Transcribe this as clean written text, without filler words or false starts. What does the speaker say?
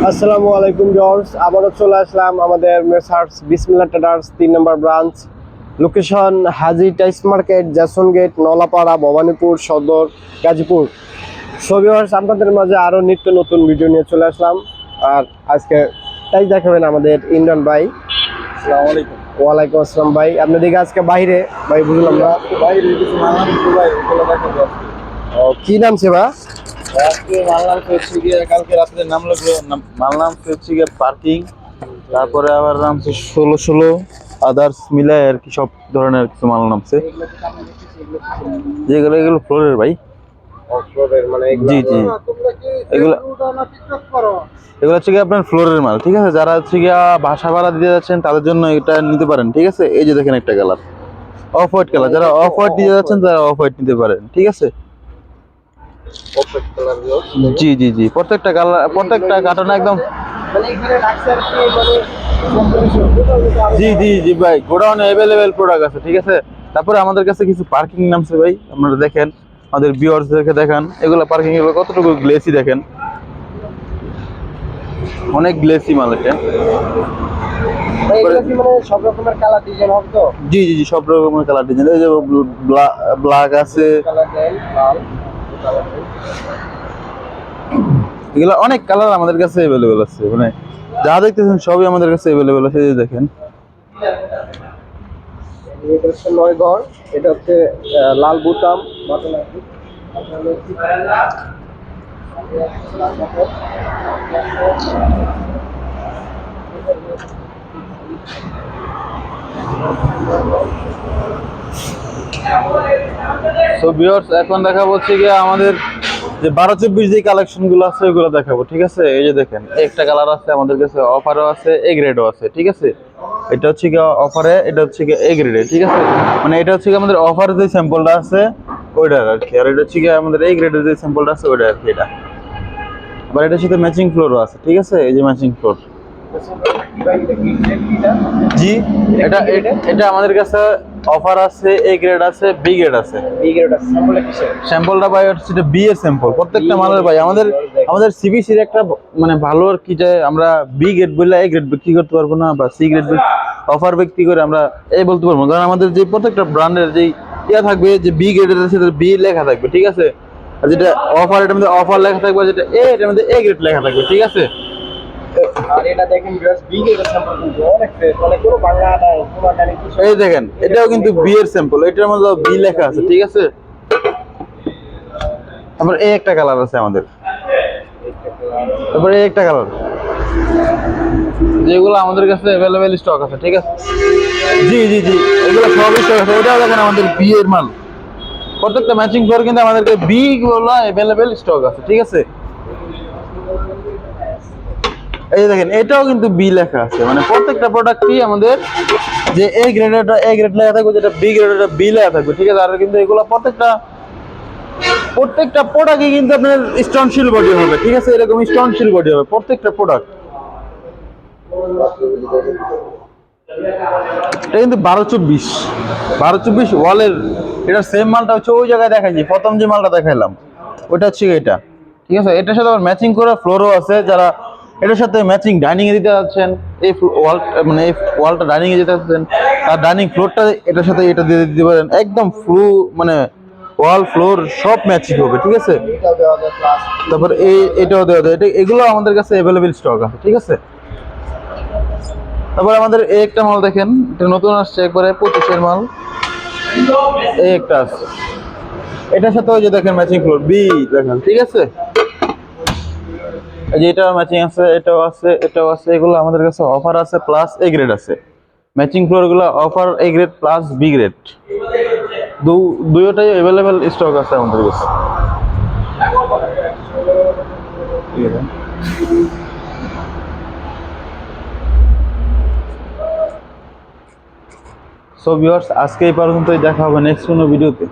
আসসালামু আলাইকুম ভিউয়ার্স, আবারও চলে আসলাম আমাদের মেসার্স বিসমিল্লাহ ট্রেডার্স 3 নম্বর ব্রাঞ্চ, লোকেশন হাজি টাইস market, Jason gate, Nalapara, Bhabanipur সদর, গাজীপুর। সো ভিউয়ার্স, আপনাদের মাঝে আরও নিত্য নতুন ভিডিও নিয়ে চলে আসলাম। আর আজকে টাইস দেখাবেন আমাদের ইন্ডিয়ান ভাই। আসসালামু আলাইকুম। ওয়ালাইকুম আসসালাম ভাই। আপনার দিকে আজকে বাইরে ভাই বুঝলাম না, বাইরে কিছু মানলাম তো ভাই, ওগুলো দেখাবো। কি নাম সে বা? আজকে মানলাম তো হচ্ছে গিয়ে কালকে রাত্রে নামলো মানলাম তো হচ্ছে গিয়ে পার্কিং, তারপরে আবার নামছে 16 আদার্স মিলায় আর কি সব ধরনের কিছু মাল নামছে, যেগুলো এগুলো ফ্লোরের ভাই। মানে জি জি, এগুলো এগুলো হচ্ছে গিয়ে আপনার ফ্লোরের মাল, ঠিক আছে। যারা হচ্ছে গিয়ে বাসা ভাড়া দিতে যাচ্ছেন তাদের জন্য এটা নিতে পারেন, ঠিক আছে। এই যে দেখেন একটা কালার অফ হোয়াইট কালার, যারা অফ হোয়াইট দিতে যাচ্ছেন তারা অফ হোয়াইট নিতে পারেন, ঠিক আছে। জি জি জি, প্রত্যেকটা কালার প্রত্যেকটা কার্টনে একদম। জি জি জি ভাই, গোডাউনে অ্যাভেলেবেল প্রোডাক্ট আছে, ঠিক আছে। তারপরে আমাদের কাছে কিছু পার্কিং নামছে ভাই, আপনারা দেখেন, আমাদের ভিউয়ার্সদেরকে দেখান এগুলো পার্কিং এগুলো কতটুকু গ্লেসি দেখেন, অনেক গ্লেসি মাল এটা। সব রকমের কালার ডিজাইন হবে তো? জি জি জি, সব রকমের কালার ডিজাইন, এই যে ব্ল্যাক আছে, এগুলো অনেক কালার আমাদের কাছে অ্যাভেলেবেল আছে, মানে যা দেখতেছেন সবই আমাদের কাছে অ্যাভেলেবেল আছে। এই যে দেখেন, এটা হচ্ছে নয়গড়, এটা হচ্ছে লাল বুতাম। সো ভিউয়ার্স, এখন দেখাবো হচ্ছে গিয়ে আমাদের যে 12-24 যে কালেকশন গুলো আছে ওইগুলো দেখাবো, ঠিক আছে। এই যে দেখেন, একটা কালার আছে আমাদের কাছে, অফারও আছে, এ গ্রেডও আছে, ঠিক আছে। এটা হচ্ছে গিয়ে অফারে, এটা হচ্ছে গিয়ে এ গ্রেডে, ঠিক আছে। মানে এটা হচ্ছে গিয়ে আমাদের অফার যে স্যাম্পলটা আছে ওইটার আর কি, আর এটা হচ্ছে গিয়ে আমাদের এই গ্রেডের যে স্যাম্পলটা আছে ওইটা আর কি। এটা আবার এটার সাথে ম্যাচিং ফ্লোরও আছে, ঠিক আছে। এই যে ম্যাচিং ফ্লোর। জি, এটা এটা আমাদের কাছে অফার আছে, এ গ্রেড আছে, বি গ্রেড আছে। বি গ্রেড আছে, স্যাম্পলটা কিসের? স্যাম্পলটা ভাই হচ্ছে বি এর স্যাম্পল, প্রত্যেকটা মালের ভাই। আমাদের সিবিসির একটা মানে ভালো আর কি, যে আমরা বি গ্রেড বললে এ গ্রেড বিক্রি করতে পারবো না, বা সি গ্রেড অফার বিক্রি করে আমরা এই বলতে পারবো, কারণ আমাদের যে প্রত্যেকটা ব্র্যান্ডের যেই ইয়া থাকবে, যে বি গ্রেডের আছে সেটা বি লেখা থাকবে, ঠিক আছে। আর যেটা অফার, এটার মধ্যে অফার লেখা থাকবে, যেটা এ এটার মধ্যে এ গ্রেড লেখা থাকবে, ঠিক আছে। আর এটা দেখেন ভিউয়ার্স, বি গ্রেডের স্যাম্পল কিন্তু অনেক ফ্রেশ, মানে কোনো বাংলা নাই, কোনো জানি কিছু। এই দেখেন, এটাও কিন্তু বি এর স্যাম্পল, এটার মধ্যে বি লেখা আছে, ঠিক আছে। তারপর এই একটা কালার আছে আমাদের, তারপরে এই একটা কালার, যেগুলো আমাদের কাছে অ্যাভেলেবেল স্টক আছে, ঠিক আছে। জি জি জি, এগুলো সব স্টক আছে। এটাও দেখেন আমাদের বি এর মাল, প্রত্যেকটা ম্যাচিং ফ্লোর কিন্তু আমাদেরকে বি গুলো অ্যাভেলেবেল স্টক আছে, ঠিক আছে। এই যে দেখেন, এটাও কিন্তু বি লেখা আছে, মানে প্রত্যেকটা প্রোডাক্টই আমাদের যে এ গ্রেডেরটা এ গ্রেড লেখা থাকবে, যেটা বি গ্রেডেরটা বি লেখা থাকবে, ঠিক আছে। আর কিন্তু এগুলো প্রত্যেকটা প্রোডাক্টই কিন্তু আপনার স্টোনশিল বডি হবে, ঠিক আছে। এরকম স্টোনশিল বডি হবে প্রত্যেকটা প্রোডাক্ট। এটা কিন্তু 12-24 ওয়ালের, এটা সেম মালটা হচ্ছে ওই জায়গায় দেখাইছি, প্রথম যে মালটা দেখাইলাম ওটা হচ্ছে এটা, ঠিক আছে। এটার সাথে আবার ম্যাচিং করে ফ্লোরও আছে, যারা এটার সাথে ম্যাচিং ডাইনিং এ দিতে যাচ্ছেন, এই ওয়াল মানে এই ওয়ালটা ডাইনিং এ যেতে যাচ্ছেন, আর ডাইনিং ফ্লোরটা এটার সাথে এটা দিয়ে দিতে পারেন, একদম ফুল মানে ওয়াল ফ্লোর সব ম্যাচিং হবে, ঠিক আছে। তারপর এটাও দেওয়া যায়, এগুলো আমাদের কাছে অ্যাভেলেবেল স্টক আছে, ঠিক আছে। তারপর আমাদের এই একটা মাল দেখেন, এটা নতুন আসছে একবারে 25-এর মাল, এই একটা আছে, এটার সাথে ওই যে দেখেন ম্যাচিং ফ্লোর বি দেখেন, ঠিক আছে। এই যে এটা ম্যাচিং আছে, এটাও আছে, এটাও আছে, এগুলো আমাদের কাছে অফার আছে প্লাস এ গ্রেড আছে। ম্যাচিং ফ্লোর গুলো offer A grade plus B grade, দুইটাই অ্যাভেলেবেল স্টক আছে আমাদের কাছে, ঠিক আছে। সো ভিউয়ার্স, আজকে এই পর্যন্তই, দেখা হবে নেক্সট কোনো ভিডিওতে।